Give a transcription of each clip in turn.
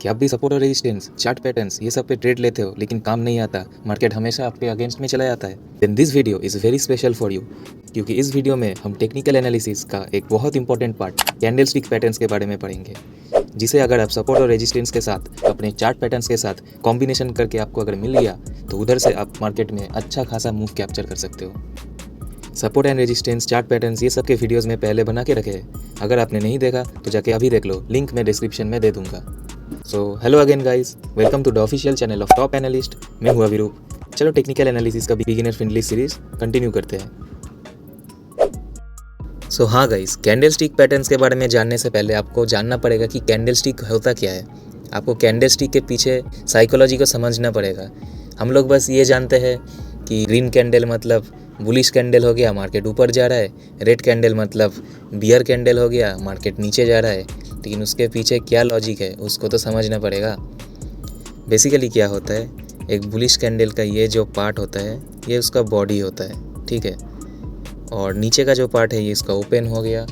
कि आप भी सपोर्ट और रेजिस्टेंस, चार्ट पैटर्न्स ये सब पे ट्रेड लेते हो लेकिन काम नहीं आता, मार्केट हमेशा आपके अगेंस्ट में चला जाता है, then this video is very special for you. क्योंकि इस वीडियो में हम टेक्निकल एनालिसिस का एक बहुत important part candle stick patterns के बारे में पढ़ेंगे, जिसे अगर आप सपोर्ट और रेजिस्टेंस के साथ अपने चार्ट पैटर्न्स के साथ कॉम्बिनेशन करके आपको अगर मिल गया तो उधर से आप मार्केट में अच्छा खासा मूव कैप्चर कर सकते हो। Support and resistance, chart patterns ये सब के वीडियोस में पहले बना के रखे हैं, अगर आपने नहीं देखा तो जाके अभी देख लो, लिंक मैं डिस्क्रिप्शन में दे दूंगा। So hello again guys, welcome to the official channel of top analyst. मैं हूँ अभिरूप। चलो टेक्निकल एनालिसिस का बिगिनर फ्रेंडली सीरीज कंटिन्यू करते हैं। सो हाँ गाइस, कैंडल स्टिक पैटर्न्स के बारे में जानने से पहले आपको जानना पड़ेगा कि कैंडल स्टिक होता क्या है। आपको कैंडल स्टिक के पीछे साइकोलॉजी को समझना पड़ेगा। हम लोग बस ये जानते हैं कि ग्रीन कैंडल मतलब बुलिश कैंडल हो गया, मार्केट ऊपर जा रहा है। रेड कैंडल मतलब बियर कैंडल हो गया, मार्केट नीचे जा रहा है। लेकिन उसके पीछे क्या लॉजिक है उसको तो समझना पड़ेगा। बेसिकली क्या होता है, एक बुलिश कैंडल का ये जो पार्ट होता है ये उसका बॉडी होता है, ठीक है। और नीचे का जो पार्ट है ये इसका ओपन हो गया,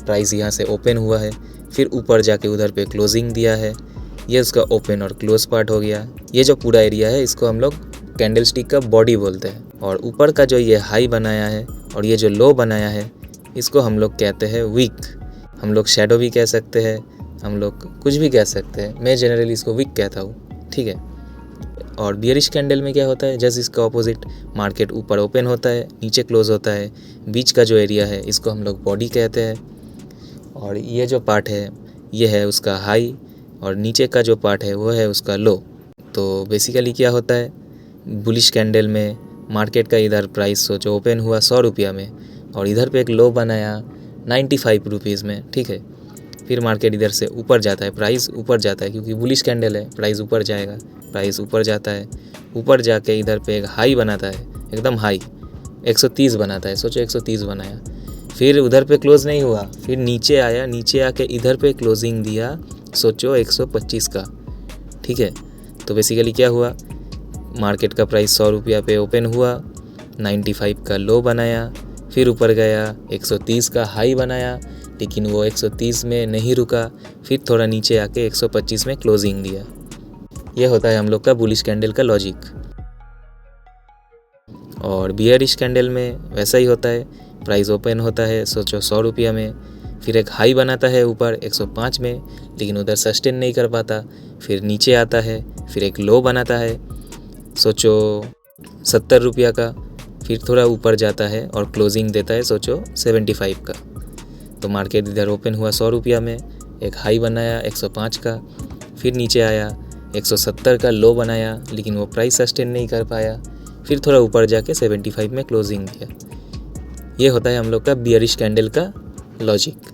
प्राइस यहाँ से ओपन हुआ है, फिर ऊपर जाके उधर पे क्लोजिंग दिया है, ये उसका ओपन और क्लोज पार्ट हो गया। ये जो पूरा एरिया है इसको हम लोग कैंडल स्टिक का बॉडी बोलते हैं। और ऊपर का जो ये हाई बनाया है और ये जो लो बनाया है इसको हम लोग कहते हैं वीक। हम लोग शैडो भी कह सकते हैं, हम लोग कुछ भी कह सकते हैं, मैं जनरली इसको वीक कहता हूँ, ठीक है। और बियरिश कैंडल में क्या होता है, जस्ट इसका ऑपोजिट, मार्केट ऊपर ओपन होता है, नीचे क्लोज होता है, बीच का जो एरिया है इसको हम लोग बॉडी कहते हैं। और ये जो पार्ट है ये है उसका हाई और नीचे का जो पार्ट है वो है उसका लो। तो बेसिकली क्या होता है, बुलिश कैंडल में मार्केट का इधर प्राइस सोचो ओपन हुआ 100 रुपया में और इधर पे एक लो बनाया 95 रुपीज़ में, ठीक है। फिर मार्केट इधर से ऊपर जाता है, प्राइस ऊपर जाता है क्योंकि बुलिश कैंडल है, प्राइस ऊपर जाएगा, प्राइस ऊपर जाता है। ऊपर जाके इधर पे एक हाई बनाता है, एकदम हाई 130 बनाता है, सोचो 130 बनाया। फिर उधर पे क्लोज नहीं हुआ, फिर नीचे आया, नीचे आके इधर पे क्लोजिंग दिया, सोचो 125 का, ठीक है। तो बेसिकली क्या हुआ, मार्केट का प्राइस 100 रुपया पे ओपन हुआ, 95 का लो बनाया, फिर ऊपर गया 130 का हाई बनाया, लेकिन वो 130 में नहीं रुका, फिर थोड़ा नीचे आके 125 में क्लोजिंग दिया। ये होता है हम लोग का बुलिश कैंडल का लॉजिक। और बियरिश कैंडल में वैसा ही होता है, प्राइस ओपन होता है सोचो 100 रुपया में, फिर एक हाई बनाता है ऊपर 105 में, लेकिन उधर सस्टेन नहीं कर पाता, फिर नीचे आता है, फिर एक लो बनाता है सोचो 70 रुपया का, फिर थोड़ा ऊपर जाता है और क्लोजिंग देता है सोचो 75 का। तो मार्केट इधर ओपन हुआ 100 रुपया में, एक हाई बनाया 105 का, फिर नीचे आया 170 का लो बनाया, लेकिन वो प्राइस सस्टेन नहीं कर पाया, फिर थोड़ा ऊपर जाके 75 में क्लोजिंग दिया। ये होता है हम लोग का बियरिश कैंडल का लॉजिक।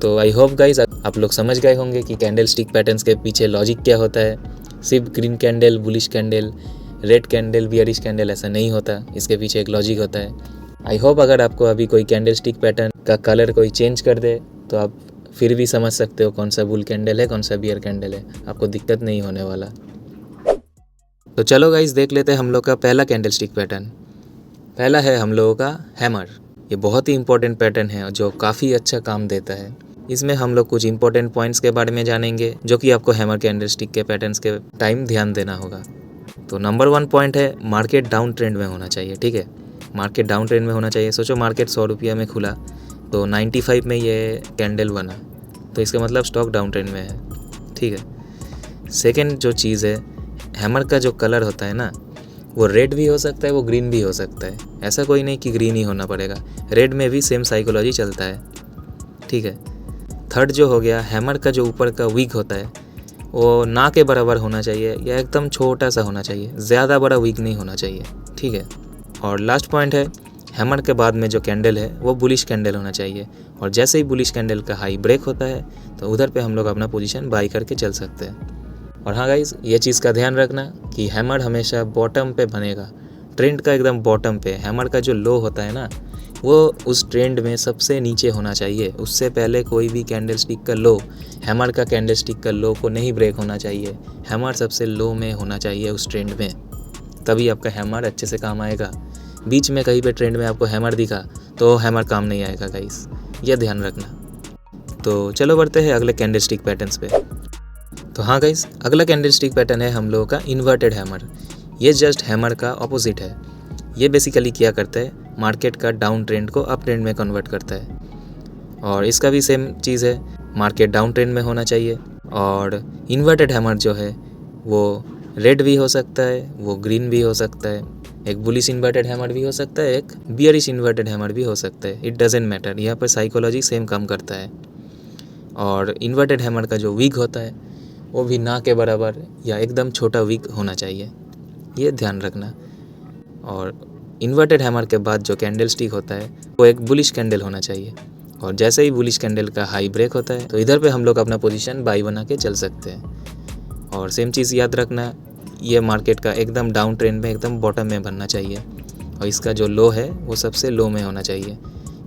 तो आई होप गाइज आप लोग समझ गए होंगे कि कैंडल स्टिक पैटर्न्स के पीछे लॉजिक क्या होता है। सिर्फ green candle, bullish candle, red candle, bearish candle ऐसा नहीं होता, इसके पीछे एक लॉजिक होता है। आई होप अगर आपको अभी कोई कैंडल स्टिक पैटर्न का कलर कोई चेंज कर दे तो आप फिर भी समझ सकते हो कौन सा बुल कैंडल है, कौन सा बियर कैंडल है, आपको दिक्कत नहीं होने वाला। तो चलो गाइस देख लेते हैं हम लोग का पहला कैंडल स्टिक पैटर्न। पहला है हम लोगों का हैमर। ये बहुत ही इंपॉर्टेंट पैटर्न है जो काफ़ी अच्छा काम देता है। इसमें हम लोग कुछ इंपॉर्टेंट पॉइंट्स के बारे में जानेंगे जो कि आपको हैमर कैंडल स्टिक के पैटर्न्स के टाइम ध्यान देना होगा। तो नंबर 1 पॉइंट है, मार्केट डाउन ट्रेंड में होना चाहिए, ठीक है। मार्केट डाउन ट्रेंड में होना चाहिए। सोचो मार्केट 100 रुपया में खुला तो 95 में ये कैंडल बना, तो इसका मतलब स्टॉक डाउन ट्रेंड में है, ठीक है। सेकेंड जो चीज़ है, हैमर का जो कलर होता है ना, वो रेड भी हो सकता है, वो ग्रीन भी हो सकता है। ऐसा कोई नहीं कि ग्रीन ही होना पड़ेगा, रेड में भी सेम साइकोलॉजी चलता है, ठीक है। थर्ड जो हो गया, हैमर का जो ऊपर का विक होता है वो ना के बराबर होना चाहिए या एकदम छोटा सा होना चाहिए, ज़्यादा बड़ा विक नहीं होना चाहिए, ठीक है। और लास्ट पॉइंट है, हैमर के बाद में जो कैंडल है वो बुलिश कैंडल होना चाहिए। और जैसे ही बुलिश कैंडल का हाई ब्रेक होता है तो उधर पे हम लोग अपना पोजीशन बाई करके चल सकते हैं। और हाँ गाइज, ये चीज़ का ध्यान रखना कि हैमर हमेशा बॉटम पे बनेगा, ट्रेंड का एकदम बॉटम पे। हैमर का जो लो होता है ना वो उस ट्रेंड में सबसे नीचे होना चाहिए। उससे पहले कोई भी कैंडल स्टिक का लो, हैमर का कैंडल स्टिक का लो को नहीं ब्रेक होना चाहिए। हैमर सबसे लो में होना चाहिए उस ट्रेंड में, तभी आपका हैमर अच्छे से काम आएगा। बीच में कहीं पे ट्रेंड में आपको हैमर दिखा तो हैमर काम नहीं आएगा गाइस, यह ध्यान रखना। तो चलो बढ़ते हैं अगले कैंडल स्टिक पैटर्न्स पे। तो हाँ गाइस, अगला कैंडलस्टिक पैटर्न है हम लोगों का इन्वर्टेड हैमर। ये जस्ट हैमर का ऑपोजिट है। ये बेसिकली क्या करता है, मार्केट का डाउन ट्रेंड को अप ट्रेंड में कन्वर्ट करता है। और इसका भी सेम चीज़ है, मार्केट डाउन ट्रेंड में होना चाहिए। और इन्वर्टेड हैमर जो है वो रेड भी हो सकता है, वो ग्रीन भी हो सकता है, एक बुलिश इन्वर्टेड हैमर भी हो सकता है, एक बियरिश इन्वर्टेड हैमर भी हो सकता है। इट डजेंट मैटर, यहाँ पर साइकोलॉजी सेम काम करता है। और इन्वर्टेड हैमर का जो विग होता है वो भी ना के बराबर या एकदम छोटा विग होना चाहिए, ये ध्यान रखना। और इन्वर्टेड हैमर के बाद जो कैंडल स्टिक होता है वो एक बुलिश कैंडल होना चाहिए। और जैसे ही बुलिश कैंडल का हाई ब्रेक होता है तो इधर पे हम लोग अपना पोजीशन बाई बना के चल सकते हैं। और सेम चीज़ याद रखना, ये मार्केट का एकदम डाउन ट्रेंड में एकदम बॉटम में बनना चाहिए और इसका जो लो है वो सबसे लो में होना चाहिए।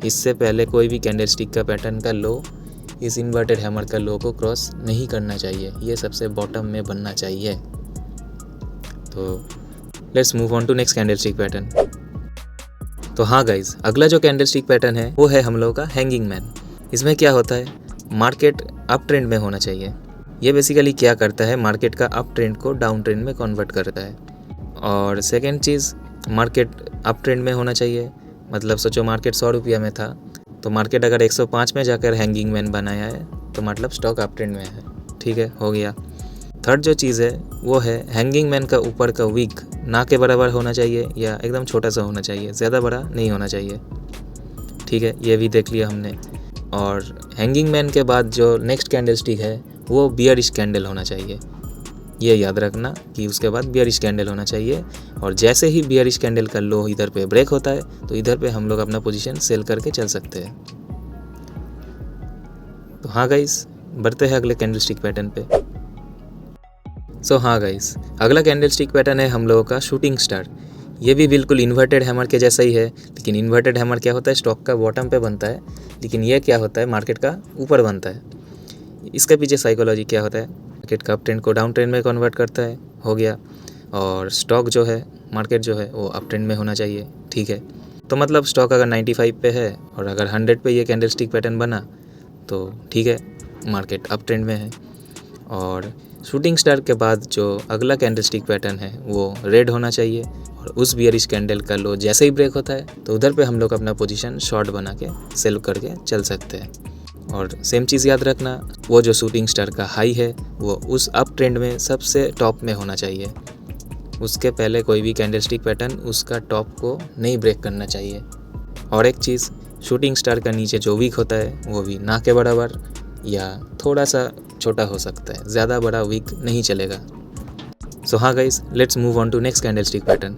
इससे पहले कोई भी कैंडल स्टिक का पैटर्न का लो इस इन्वर्टेड हैमर का लो को क्रॉस नहीं करना चाहिए, ये सबसे बॉटम में बनना चाहिए। तो let's move on to next candle stick pattern. तो हाँ गाइज, अगला जो कैंडल स्टिक पैटर्न है वो है हम लोगों का हैंगिंग मैन। इसमें क्या होता है, मार्केट अप ट्रेंड में होना चाहिए। ये बेसिकली क्या करता है, मार्केट का अप ट्रेंड को डाउन ट्रेंड में कन्वर्ट करता है। और सेकेंड चीज़, मार्केट अप ट्रेंड में होना चाहिए। मतलब सोचो मार्केट 100 रुपया में था तो मार्केट अगर 105 में जाकर हैंगिंग मैन बनाया है तो मतलब स्टॉक अप ट्रेंड में है। ठीक है, हो गया। थर्ड जो चीज़ है वो है हैंगिंग मैन का ऊपर का विग ना के बराबर होना चाहिए या एकदम छोटा सा होना चाहिए, ज़्यादा बड़ा नहीं होना चाहिए। ठीक है, ये भी देख लिया हमने। और हैंगिंग मैन के बाद जो नेक्स्ट कैंडल स्टिक है वो बियरिश कैंडल होना चाहिए। ये याद रखना कि उसके बाद बियरिश कैंडल होना चाहिए। और जैसे ही बियरिश कैंडल का लो इधर पे ब्रेक होता है तो इधर पे हम लोग अपना पोजीशन सेल करके चल सकते हैं। तो हाँ गाइस, बढ़ते हैं अगले कैंडल स्टिक पैटर्न पे। सो हाँ गाइस, अगला कैंडल स्टिक पैटर्न है हम लोगों का शूटिंग स्टार। ये भी बिल्कुल इन्वर्टेड हैमर के जैसा ही है, लेकिन इन्वर्टेड हैमर क्या होता है, स्टॉक का बॉटम पे बनता है, लेकिन ये क्या होता है, मार्केट का ऊपर बनता है। इसके पीछे साइकोलॉजी क्या होता है, मार्केट का अप ट्रेंड को डाउन ट्रेंड में कन्वर्ट करता है, हो गया। और स्टॉक जो है, मार्केट जो है वो अप ट्रेंड में होना चाहिए। ठीक है, तो मतलब स्टॉक अगर 95 पे है और अगर 100 पे ये कैंडल स्टिक पैटर्न बना तो ठीक है, मार्केट अप ट्रेंड में है। और शूटिंग स्टार के बाद जो अगला कैंडल स्टिक पैटर्न है वो रेड होना चाहिए। और उस बियरिश कैंडल का लो जैसे ही ब्रेक होता है तो उधर पे हम लोग अपना पोजीशन शॉर्ट बना के सेल करके चल सकते हैं। और सेम चीज़ याद रखना, वो जो शूटिंग स्टार का हाई है वो उस अप ट्रेंड में सबसे टॉप में होना चाहिए। उसके पहले कोई भी कैंडल स्टिक पैटर्न उसका टॉप को नहीं ब्रेक करना चाहिए। और एक चीज़, शूटिंग स्टार का नीचे जो वीक होता है वो भी ना के बराबर या थोड़ा सा छोटा हो सकता है, ज़्यादा बड़ा वीक नहीं चलेगा। सो हाँ guys, let's move on to next candle stick pattern.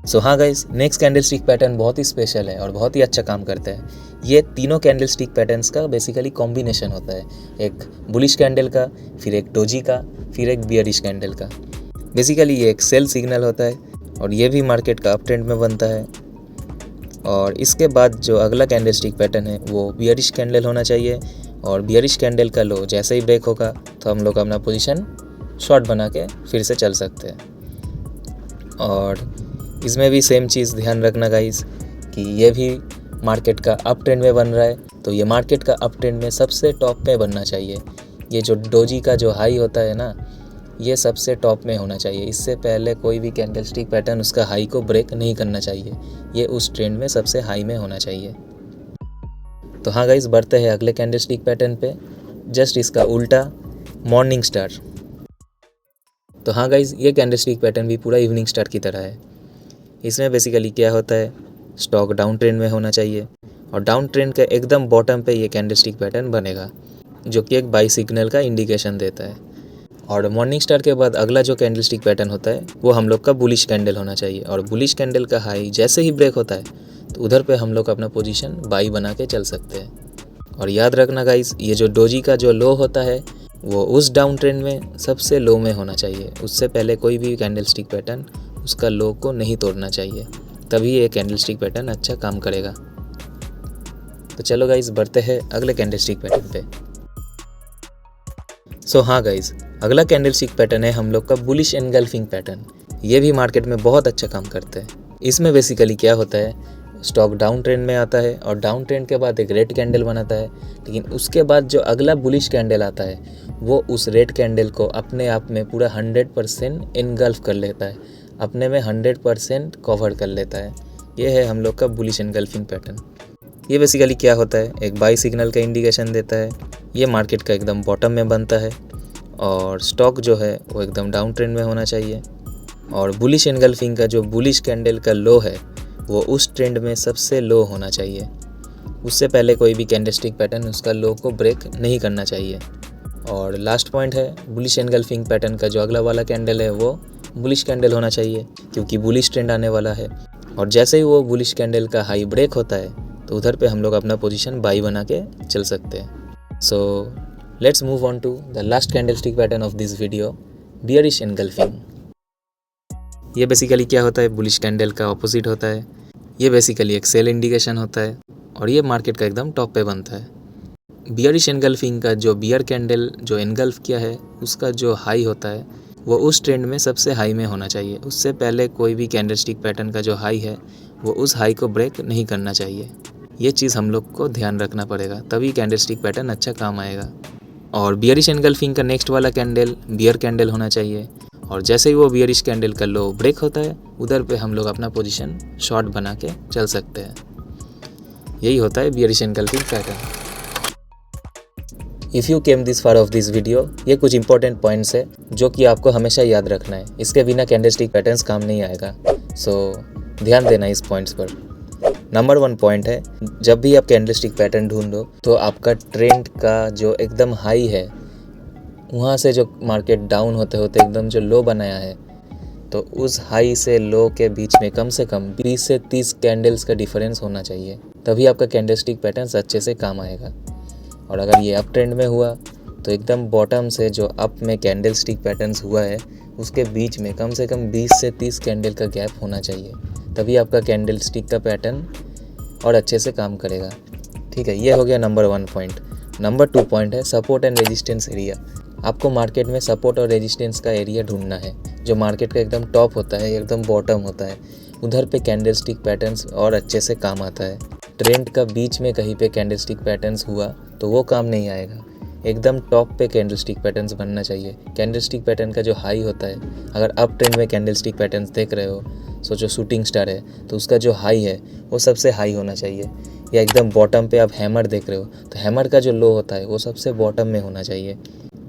So हाँ guys, next candle stick pattern बहुत ही स्पेशल है और बहुत ही अच्छा काम करता है। ये तीनों कैंडल स्टिक पैटर्न्स का बेसिकली कॉम्बिनेशन होता है, एक बुलिश कैंडल का, फिर एक डोजी का, फिर एक बियरिश कैंडल का। बेसिकली ये एक सेल सिग्नल होता है और ये भी मार्केट का अप ट्रेंड में बनता है। और इसके बाद जो अगला कैंडल स्टिक पैटर्न है वो बियरिश कैंडल होना चाहिए। और बियरिश कैंडल का लो जैसे ही ब्रेक होगा तो हम लोग अपना पोजीशन शॉर्ट बना के फिर से चल सकते हैं। और इसमें भी सेम चीज़ ध्यान रखना गाइस कि ये भी मार्केट का अप ट्रेंड में बन रहा है तो ये मार्केट का अप ट्रेंड में सबसे टॉप में बनना चाहिए। ये जो डोजी का जो हाई होता है ना, ये सबसे टॉप में होना चाहिए। इससे पहले कोई भी कैंडल स्टिक पैटर्न उसका हाई को ब्रेक नहीं करना चाहिए, ये उस ट्रेंड में सबसे हाई में होना चाहिए। तो हाँ गाइस, बढ़ते हैं अगले कैंडल स्टिक पैटर्न पे, जस्ट इसका उल्टा, मॉर्निंग स्टार। तो हाँ गाइस, ये कैंडल स्टिक पैटर्न भी पूरा इवनिंग स्टार की तरह है। इसमें बेसिकली क्या होता है, स्टॉक डाउन ट्रेंड में होना चाहिए और डाउन ट्रेंड के एकदम बॉटम पे ये कैंडल स्टिक पैटर्न बनेगा, जो कि एक बाई सिग्नल का इंडिकेशन देता है। और मॉर्निंग स्टार के बाद अगला जो कैंडल स्टिक पैटर्न होता है वो हम लोग का बुलिश कैंडल होना चाहिए। और बुलिश कैंडल का हाई जैसे ही ब्रेक होता है तो उधर पे हम लोग अपना पोजीशन बाई बना के चल सकते हैं। और याद रखना गाइस, ये जो डोजी का जो लो होता है वो उस डाउन ट्रेंड में सबसे लो में होना चाहिए। उससे पहले कोई भी कैंडल स्टिक पैटर्न उसका लो को नहीं तोड़ना चाहिए, तभी ये कैंडल स्टिक पैटर्न अच्छा काम करेगा। तो चलो गाइस, बढ़ते हैं अगले कैंडल स्टिक पैटर्न पे। सो हाँ गाइस, अगला कैंडल स्टिक पैटर्न है हम लोग का बुलिश एनगल्फिंग पैटर्न। ये भी मार्केट में बहुत अच्छा काम करता है। इसमें बेसिकली क्या होता है, स्टॉक डाउन ट्रेंड में आता है और डाउन ट्रेंड के बाद एक रेड कैंडल बनाता है, लेकिन उसके बाद जो अगला बुलिश कैंडल आता है वो उस रेड कैंडल को अपने आप में पूरा 100% इनगल्फ कर लेता है, अपने में 100% कवर कर लेता है। ये है हम लोग का बुलिश इनगल्फिंग पैटर्न। ये बेसिकली क्या होता है, एक बाई सिग्नल का इंडिकेशन देता है। ये मार्केट का एकदम बॉटम में बनता है और स्टॉक जो है वो एकदम डाउन ट्रेंड में होना चाहिए। और बुलिश इनगल्फिंग का जो बुलिश कैंडल का लो है वो उस ट्रेंड में सबसे लो होना चाहिए। उससे पहले कोई भी कैंडलस्टिक पैटर्न उसका लो को ब्रेक नहीं करना चाहिए। और लास्ट पॉइंट है, बुलिश इनगल्फिंग पैटर्न का जो अगला वाला कैंडल है वो बुलिश कैंडल होना चाहिए, क्योंकि बुलिश ट्रेंड आने वाला है। और जैसे ही वो बुलिश कैंडल का हाई ब्रेक होता है तो उधर पे हम लोग अपना पोजीशन बाई बना के चल सकते हैं। So let's move on to the last candlestick pattern of this video, bearish engulfing. ये बेसिकली क्या होता है, बुलिश कैंडल का ऑपोजिट होता है। ये बेसिकली एक सेल इंडिकेशन होता है और ये मार्केट का एकदम टॉप पे बनता है। बियरिश इनगल्फिंग का जो बियर कैंडल जो इनगल्फ किया है उसका जो हाई होता है वो उस ट्रेंड में सबसे हाई में होना चाहिए। उससे पहले कोई भी कैंडलस्टिक पैटर्न का जो हाई है वो उस हाई को ब्रेक नहीं करना चाहिए। ये चीज़ हम लोग को ध्यान रखना पड़ेगा, तभी कैंडलस्टिक पैटर्न अच्छा काम आएगा। और बियरिश इनगल्फिंग का नेक्स्ट वाला कैंडल बियर कैंडल होना चाहिए और जैसे ही वो बियरिश कैंडल का लो ब्रेक होता है उधर पे हम लोग अपना पोजीशन शॉर्ट बना के चल सकते हैं। यही होता है bearish engulfing pattern. If you came this far of this video, ये कुछ इंपॉर्टेंट पॉइंट्स है जो कि आपको हमेशा याद रखना है। इसके बिना कैंडलस्टिक पैटर्न्स काम नहीं आएगा, सो ध्यान देना इस पॉइंट्स पर। नंबर 1 पॉइंट है, जब भी आप कैंडलस्टिक पैटर्न ढूंढो तो आपका ट्रेंड का जो एकदम हाई है वहाँ से जो मार्केट डाउन होते होते एकदम जो लो बनाया है तो उस हाई से लो के बीच में कम से कम 20 से 30 कैंडल्स का डिफरेंस होना चाहिए, तभी आपका कैंडलस्टिक पैटर्न अच्छे से काम आएगा। और अगर ये अप ट्रेंड में हुआ तो एकदम बॉटम से जो अप में कैंडलस्टिक पैटर्न्स हुआ है उसके बीच में कम से कम 20 से 30 कैंडल का गैप होना चाहिए, तभी आपका कैंडलस्टिक का पैटर्न और अच्छे से काम करेगा। ठीक है, ये हो गया नंबर 1 पॉइंट। नंबर 2 पॉइंट है सपोर्ट एंड रेजिस्टेंस एरिया। आपको मार्केट में सपोर्ट और रेजिस्टेंस का एरिया ढूंढना है, जो मार्केट का एकदम टॉप होता है, एकदम बॉटम होता है, उधर पे कैंडलस्टिक पैटर्न्स और अच्छे से काम आता है। ट्रेंड का बीच में कहीं पे कैंडलस्टिक पैटर्न्स हुआ तो वो काम नहीं आएगा। एकदम टॉप पे कैंडलस्टिक पैटर्न्स बनना चाहिए। कैंडलस्टिक पैटर्न का जो हाई होता है, अगर अप ट्रेंड में कैंडलस्टिक पैटर्न्स देख रहे हो, सोचो शूटिंग स्टार है तो उसका जो हाई है वो सबसे हाई होना चाहिए। या एकदम बॉटम पे आप हैमर देख रहे हो तो हैमर का जो लो होता है वो सबसे बॉटम में होना चाहिए।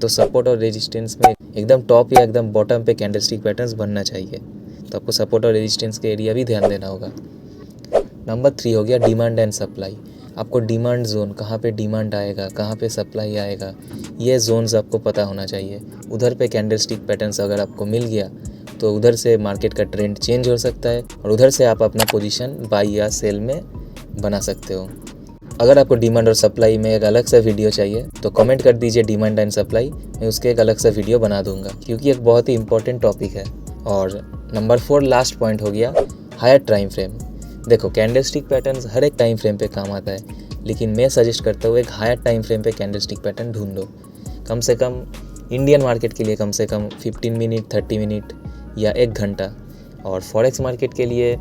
तो सपोर्ट और रेजिस्टेंस में एकदम टॉप या एकदम बॉटम पे कैंडलस्टिक पैटर्न्स बनना चाहिए, तो आपको सपोर्ट और रेजिस्टेंस के एरिया भी ध्यान देना होगा। नंबर 3 हो गया डिमांड एंड सप्लाई। आपको डिमांड जोन, कहाँ पे डिमांड आएगा, कहाँ पे सप्लाई आएगा, ये जोन्स आपको पता होना चाहिए। उधर पे कैंडलस्टिक पैटर्न्स अगर आपको मिल गया तो उधर से मार्केट का ट्रेंड चेंज हो सकता है और उधर से आप अपना पोजीशन बाई या सेल में बना सकते हो। अगर आपको डिमांड और सप्लाई में एक अलग सा वीडियो चाहिए तो कमेंट कर दीजिए डिमांड एंड सप्लाई, मैं उसके एक अलग सा वीडियो बना दूंगा, क्योंकि एक बहुत ही इंपॉर्टेंट टॉपिक है। और नंबर 4 लास्ट पॉइंट हो गया हायर टाइम फ्रेम। देखो कैंडलस्टिक पैटर्न्स हर एक टाइम फ्रेम पे काम आता है, लेकिन मैं सजेस्ट करता हूँ एक हायर टाइम फ्रेम पे कैंडलस्टिक पैटर्न ढूंढो। कम से कम इंडियन मार्केट के लिए कम से कम 15 मिनट, 30 मिनट या 1 घंटा, और फॉरेक्स मार्केट के लिए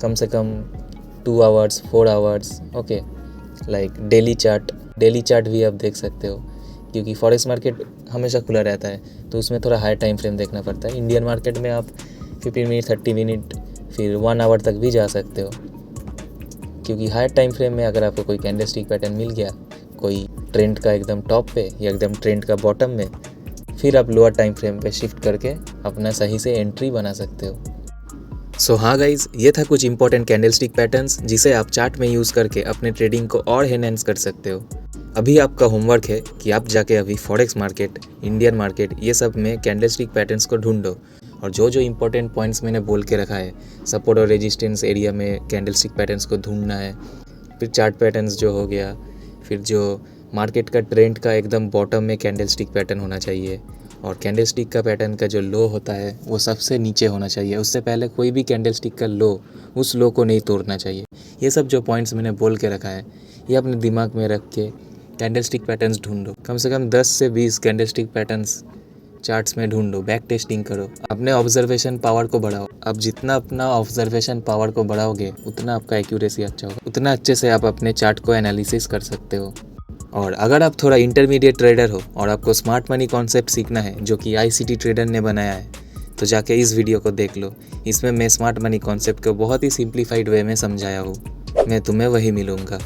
कम से कम 2 hours, 4 hours. Okay, like daily chart भी आप देख सकते हो, क्योंकि फॉरेक्स मार्केट हमेशा खुला रहता है तो उसमें थोड़ा हाई टाइम फ्रेम देखना पड़ता है। इंडियन मार्केट में आप 15 मिनट, 30 मिनट, फिर 1 आवर तक भी जा सकते हो, क्योंकि हाई टाइम फ्रेम में अगर आपको कोई कैंडलस्टिक पैटर्न मिल गया कोई ट्रेंड का एकदम टॉप पे या एकदम ट्रेंड का बॉटम में, फिर आप लोअर टाइम फ्रेम पे शिफ्ट करके अपना सही से एंट्री बना सकते हो। सो हाँ गाइज, ये था कुछ इंपॉर्टेंट कैंडलस्टिक पैटर्न्स जिसे आप चार्ट में यूज़ करके अपने ट्रेडिंग को और एनहांस कर सकते हो। अभी आपका होमवर्क है कि आप जाके अभी फॉरेक्स मार्केट, इंडियन मार्केट, ये सब में कैंडलस्टिक पैटर्न्स को ढूंढो और जो जो इंपॉर्टेंट पॉइंट्स मैंने बोल के रखा है, सपोर्ट और रेजिस्टेंस एरिया में कैंडलस्टिक पैटर्न्स को ढूंढना है, फिर चार्ट पैटर्न्स जो हो गया, फिर जो मार्केट का ट्रेंड का एकदम बॉटम में कैंडलस्टिक पैटर्न होना चाहिए, और कैंडलस्टिक का पैटर्न का जो लो होता है वो सबसे नीचे होना चाहिए। उससे पहले कोई भी कैंडलस्टिक का लो उस लो को नहीं तोड़ना चाहिए। ये सब जो पॉइंट्स मैंने बोल के रखा है ये अपने दिमाग में रख के कैंडलस्टिक पैटर्न्स ढूंढो। कम से कम 10 से 20 कैंडलस्टिक पैटर्न्स चार्ट्स में ढूंढो, बैक टेस्टिंग करो, अपने ऑब्जर्वेशन पावर को बढ़ाओ। आप जितना अपना ऑब्जर्वेशन पावर को बढ़ाओगे उतना आपका एक्यूरेसी अच्छा होगा, उतना अच्छे से आप अपने चार्ट को एनालिसिस कर सकते हो। और अगर आप थोड़ा इंटरमीडिएट ट्रेडर हो और आपको स्मार्ट मनी कॉन्सेप्ट सीखना है जो कि ICT ट्रेडर ने बनाया है, तो जाके इस वीडियो को देख लो। इसमें मैं स्मार्ट मनी कॉन्सेप्ट को बहुत ही सिंप्लीफाइड वे में समझाया हूँ। मैं तुम्हें वही मिलूँगा।